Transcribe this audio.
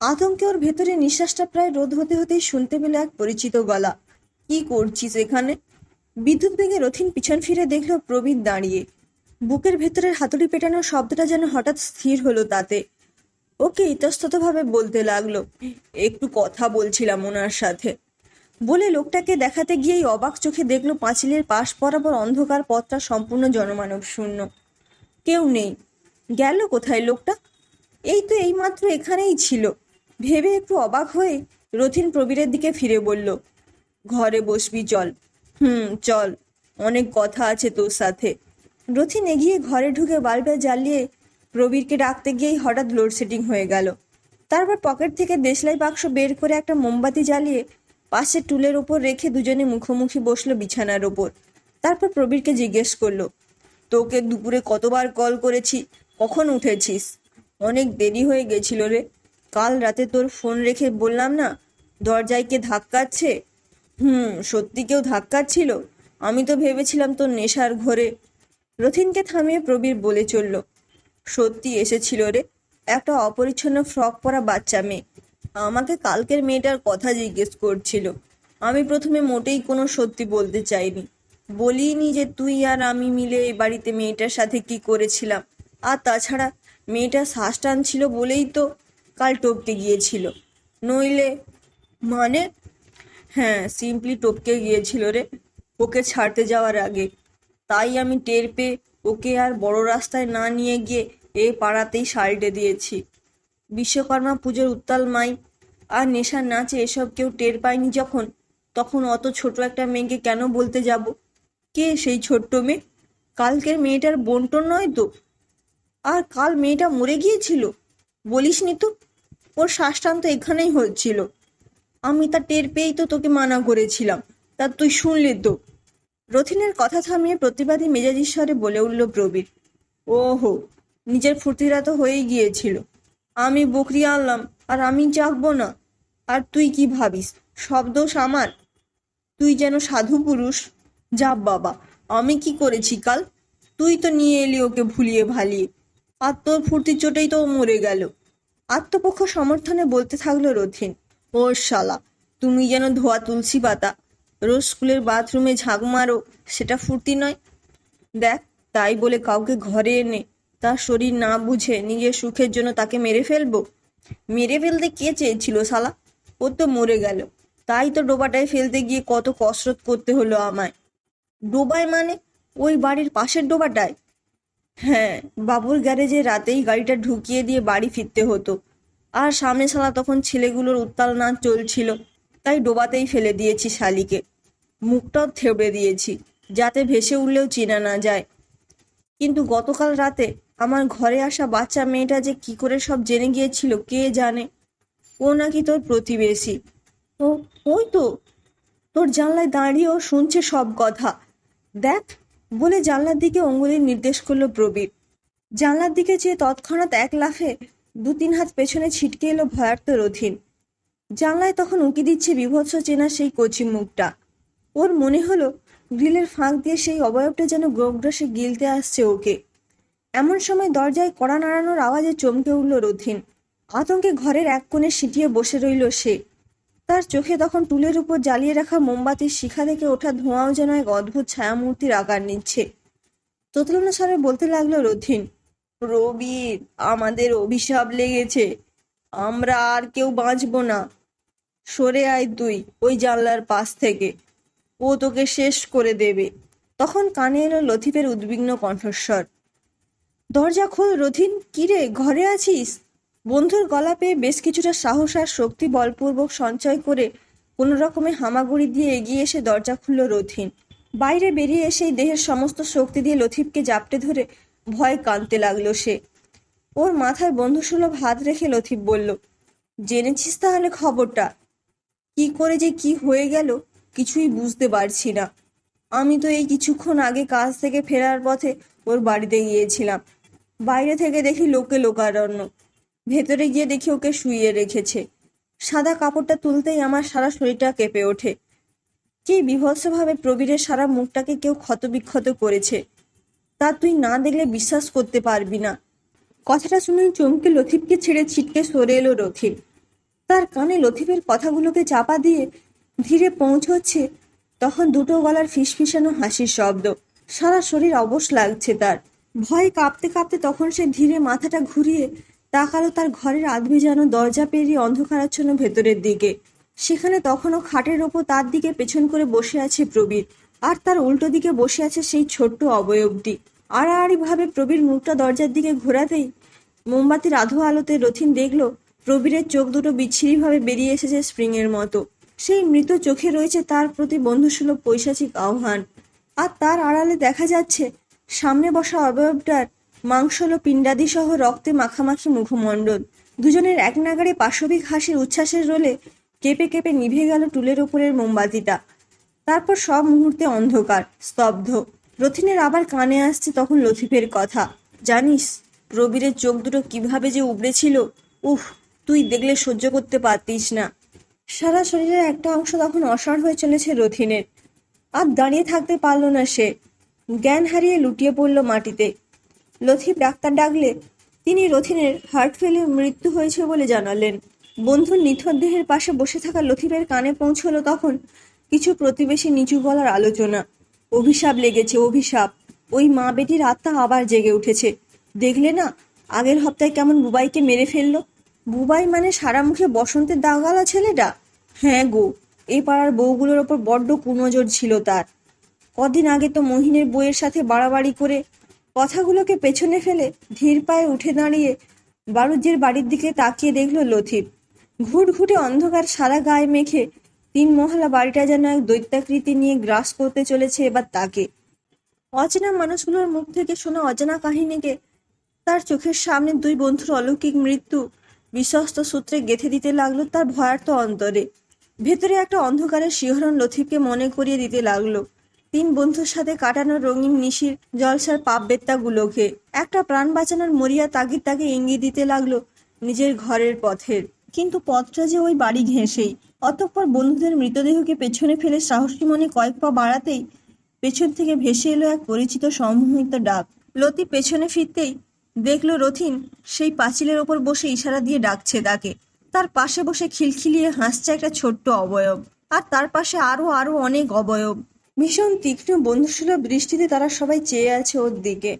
আতঙ্কে ওর ভেতরে নিঃশ্বাসটা প্রায় রোধ হতে হতেই শুনতে পেল এক পরিচিত গলা। কি করছিস এখানে? বিদ্যুৎ বেগে রথিন পিছন ফিরে দেখলো প্রবীর দাঁড়িয়ে। বুকের ভেতরের হাতুড়ি পেটানোর শব্দটা যেন হঠাৎ স্থির হলো তাতে। ওকে ইতস্ততভাবে বলতে লাগলো, একটু কথা বলছিলাম ওনার সাথে বলে লোকটাকে দেখাতে গিয়েই অবাক চোখে দেখলো পাঁচিলের পাশ বরাবর অন্ধকার পথটা সম্পূর্ণ জনমানব শূন্য। কেউ নেই। গেল কোথায় লোকটা? এই তো এইমাত্র এখানেই ছিল ভেবে একটু অবাক হয়ে রথিন প্রবীরের দিকে ফিরে বলল, ঘরে বসবি চল। চল, অনেক কথা আছে তোর সাথে। রথিন এগিয়ে ঘরে ঢুকে বাল্বটা জ্বালিয়ে প্রবীরকে ডাকতে গিয়েই হঠাৎ লোডশেডিং হয়ে গেল। তারপর পকেট থেকে দেশলাই বাক্স বের করে একটা মোমবাতি জ্বালিয়ে পাশে টুলের ওপর রেখে দুজনে মুখোমুখি বসলো বিছানার ওপর। তারপর প্রবীরকে জিজ্ঞেস করলো, তোকে দুপুরে কতবার কল করেছি, কখন উঠেছিস? অনেক দেরি হয়ে গেছিল রে। কাল রাতে তোর ফোন রেখে বললাম না দরজায় কে ধাক্কাচ্ছে? সত্যি কেউ ধাক্কাচ্ছিল। আমি তো ভেবেছিলাম তোর নেশার ঘোরে। রথিনকে থামিয়ে প্রবীর বলে চলল, সত্যি এসেছিল রে, একটা অপরিচ্ছন্ন ফ্রক পরা বাচ্চা মেয়ে। আমাকে কালকের মেয়েটার কথা জিজ্ঞেস করছিল। আমি প্রথমে মোটেই কোনো সত্যি বলতে চাইনি। বলিনি যে তুই আর আমি মিলে এই বাড়িতে মেয়েটার সাথে কি করেছিলাম। আর তাছাড়া মেয়েটা শ্বাস টানছিল বলেই তো কাল টপকে গিয়েছিল, নইলে। মানে? হ্যাঁ, সিম্পলি টপকে গিয়েছিল রে, ওকে ছাড়তে যাওয়ার আগে। তাই আমি টের পেয়ে ওকে আর বড় রাস্তায় না নিয়ে গিয়ে এ পাড়াতেই সাইডে দিয়েছি। বিশ্বকর্মা পুজোর উত্তাল মাই আর নেশার নাচে এসব কেউ টের পায়নি যখন, তখন অত ছোট একটা মেয়েকে কেন বলতে যাব? কে সেই ছোট্ট মেয়ে? কালকের মেয়েটার বোনটোন নয় তো? আর কাল মেয়েটা মরে গিয়েছিল বলিসনি তো? ওর শ্বাসটান তো এখানেই হচ্ছিল। আমি তা টের পেয়েই তো তোকে মানা করেছিলাম, তা তুই শুনলি তো? রথিনের কথা থামিয়ে প্রতিবাদী মেজাজি স্বরে বলে উঠল প্রবীর, ওহো, নিজের ফুর্তিরা তো হয়েই গিয়েছিল। আমি বকরি আনলাম আর আমি জাগবো না? আর তুই কি ভাবিস সব দোষ আমার? তুই যেন সাধু পুরুষ। যা বাবা, আমি কি করেছি কাল? তুই তো নিয়ে এলি ওকে ভুলিয়ে ভালিয়ে, আর তোর ফুর্তির চোটেই তো ও মরে গেল। আত্মপক্ষ সমর্থনে বলতে থাকলো রথিন, ও শালা, তুমি যেন ধোয়া তুলসী পাতা। রোজ স্কুলের বাথরুমে ঝাঁক মারো, সেটা ফুর্তি নয়? দেখ, তাই বলে কাউকে ঘরে এনে তার শরীর না বুঝে নিজের সুখের জন্য তাকে মেরে ফেলবো? মেরে ফেলতে কে চেয়েছিল শালা? ও তো মরে গেল, তাই তো ডোবাটায় ফেলতে গিয়ে কত কসরত করতে হলো আমায়। ডোবায় মানে? ওই বাড়ির পাশের ডোবাটায়? হ্যাঁ, বাবুর গ্যারেজে রাতেই গাড়িটা ঢুকিয়ে দিয়ে বাড়ি ফিরতে হতো। আর সামনে শালা তখন ছেলেগুলোর উত্তাল নাচ চলছিল, তাই ডোবাতেই ফেলে দিয়েছি শালিকে। মুখটাও থেবড়ে দিয়েছি, যাতে ভেসে উঠলেও চেনা না যায়। কিন্তু গতকাল রাতে আমার ঘরে আসা বাচ্চা মেয়েটা যে কি করে সব জেনে গিয়েছিল কে জানে। ও নাকি তোর প্রতিবেশী। ও, ওই তো তোর জানলায় দাঁড়িয়েও শুনছে সব কথা। দেখ, বলে জানলার দিকে অঙ্গুলির নির্দেশ করলো প্রবীর। জানলার দিকে চেয়ে তৎক্ষণাৎ এক লাফে 2-3 হাত পেছনে ছিটকে এলো ভয়ার্ত রথিন। জানলায় তখন উঁকি দিচ্ছে বিভৎস চেনা সেই কচি মুখটা। ওর মনে হলো গ্রিলের ফাঁক দিয়ে সেই অবয়বটা যেন গোগ্রাসে গিলতে আসছে ওকে। এমন সময় দরজায় কড়া নাড়ানোর আওয়াজে চমকে উঠল রথিন। আতঙ্কে ঘরের এক কোণে সিটিয়ে বসে রইল সে। তার চোখে তখন টুলের উপর জ্বালিয়ে রাখা মোমবাতির শিখা থেকে ওঠা ধোঁয়াও যেন এক অদ্ভুত ছায়ামূর্তির আকার নিচ্ছে। তোতলানো স্বরে বলতে লাগলো রথিন, প্রবীর, আমাদের অভিশাপ লেগেছে। আমরা আর কেউ বাঁচবো না। সরে আয় তুই ওই জানলার পাশ থেকে, ও তোকে শেষ করে দেবে। তখন কানে এলো লতিফের উদ্বিগ্ন কণ্ঠস্বর, দরজা খোল রথিন, কিরে ঘরে আছিস? বন্ধুর গলা পেয়ে বেশ কিছুটা সাহস আর শক্তি বলপূর্বক সঞ্চয় করে কোনো রকমে হামাগুড়ি দিয়ে এগিয়ে এসে দরজা খুলল রথিন। বাইরে বেরিয়ে এসেই দেহের সমস্ত শক্তি দিয়ে লতিফকে জাপটে ধরে ভয়ে কাঁদতে লাগলো সে। ওর মাথায় বন্ধুসুলভ হাত রেখে লতিফ বলল, জেনেছিস তাহলে খবরটা? কি করে যে কি হয়ে গেল কিছুই বুঝতে পারছি না। আমি তো এই কিছুক্ষণ আগে কাজ থেকে ফেরার পথে ওর বাড়িতে গিয়েছিলাম। বাইরে থেকে দেখি লোকে লোকারণ্য, ভেতরে গিয়ে দেখি ওকে শুইয়ে রেখেছে। সাদা কাপড়টা তুলতেই আমার সারা শরীরটা কেঁপে ওঠে। কি বীভৎসভাবে প্রবীরের সারা মুখটাকে কেউ ক্ষতবিক্ষত করেছে, তা তুই না দেখলে বিশ্বাস করতে পারবি না। কথাটা শুনে চমকে লতিফকে ছেড়ে ছিটকে সরে এলো রথিন। তার কানে লতিফের কথাগুলোকে চাপা দিয়ে ধীরে পৌঁছচ্ছে, তখন দুটো গলার ফিসফিসানো হাসির শব্দ। সারা শরীর অবশ লাগছে তার। ভয়ে কাঁপতে কাঁপতে তখন সে ধীরে মাথাটা ঘুরিয়ে তাকালো তার ঘরের আধভেজানো দরজা পেরিয়ে অন্ধকারাচ্ছন্ন ভেতরের দিকে। সেখানে তখনও খাটের ওপর তার দিকে পেছন করে বসে আছে প্রবীর, আর তার উল্টো দিকে বসে আছে সেই ছোট্ট অবয়বটি। আড়াআড়ি ভাবে প্রবীর মুখটা দরজার দিকে ঘোরাতেই মোমবাতির আধো আলোতে রথিন দেখল প্রবীরের চোখ দুটো বিচ্ছিরিভাবে বেরিয়ে এসেছে স্প্রিংয়ের মতো। সেই মৃত চোখে রয়েছে তার প্রতি বন্ধুসুলভ পৈশাচিক আহ্বান। আর তার আড়ালে দেখা যাচ্ছে সামনে বসা অবয়বটার মাংসল পিণ্ডাদি সহ রক্তে মাখামাখি মুখমণ্ডল। দুজনের এক নাগাড়ে পাশবিক হাসির উচ্ছ্বাসের রোলে কেঁপে কেঁপে নিভে গেল টুলের ওপরের মোমবাতিটা। তারপর সব মুহূর্তে অন্ধকার, স্তব্ধ। রথিনের আবার কানে আসছে তখন লতিফের কথা। জানিস প্রবীরের চোখ দুটো কিভাবে যে উবড়েছিল, উফ, তুই দেখলে সহ্য করতে পারতিস না। সারা শরীরের একটা অংশ তখন অসাড় হয়ে চলেছে রথিনের। আর দাঁড়িয়ে থাকতে পারল না সে, জ্ঞান হারিয়ে লুটিয়ে পড়ল মাটিতে। লতিফ ডাক্তার ডাকলে তিনি রথিনের হার্ট ফেলিওর মৃত্যু হয়েছে বলে জানালেন। বন্ধুর নিথর দেহের পাশে বসে থাকা লতিফের কানে পৌঁছলো তখন কিছু প্রতিবেশী নিচু গলার আলোচনা। অভিশাপ লেগেছে, অভিশাপ। ওই মা বেটির আত্মা আবার জেগে উঠেছে। দেখলে না, আগের হপ্তায় কেমন বুবাইকে মেরে ফেললো। বুবাই মানে সারা মুখে বসন্তের দাগালা ছেলেটা? হ্যাঁ গো, এই পাড়ার বউগুলোর ওপর বড্ড কুনজর ছিল তার। কদিন আগে তো মহিনের বইয়ের সাথে বাড়াবাড়ি করে কথাগুলোকে পেছনে ফেলে ধীর পায়ে উঠে দাঁড়িয়ে বাড়ুজ্যের বাড়ির দিকে তাকিয়ে দেখলো লতিফ। ঘুটঘুটে অন্ধকার সারা গায়ে মেখে 3 মহলা বাড়িটা যেন এক দৈত্যাকৃতি নিয়ে গ্রাস করতে চলেছে এবার তাকে। অচেনা মানুষগুলোর মুখ থেকে শোনা অজানা কাহিনীকে তার চোখের সামনে 2 বন্ধুর অলৌকিক মৃত্যু বিশ্বস্ত সূত্রে গেঁথে দিতে লাগলো তার ভয়ার্ত অন্তরে। ভেতরে একটা অন্ধকারের শিহরণ লতিফকে মনে করিয়ে দিতে লাগলো 3 বন্ধুর সাথে কাটানো রঙিন নিশির জলসার পাপ বেত্তাগুলোকে। একটা প্রাণ বাঁচানোর মরিয়া তাগিদ তাকে ইঙ্গিত দিতে লাগলো নিজের ঘরের পথের। কিন্তু পথটা যে ওই বাড়ি ঘেঁষেই। অতঃপর বন্ধুদের মৃতদেহকে পেছনে ফেলে সাহসী মনে কয়েক পা বাড়াতেই পেছন থেকে ভেসে এলো এক পরিচিত সম্মোহিত ডাক। লতিফ পেছনে ফিরতেই দেখলো রথিন সেই পাঁচিলের ওপর বসে ইশারা দিয়ে ডাকছে তাকে। তার পাশে বসে খিলখিলিয়ে হাসছে একটা ছোট্ট অবয়ব, আর তার পাশে আরো আরো অনেক অবয়ব। ভীষণ তীক্ষ্ণ বন্ধুসুলভ দৃষ্টিতে তারা সবাই চেয়ে আছে ওর দিকে।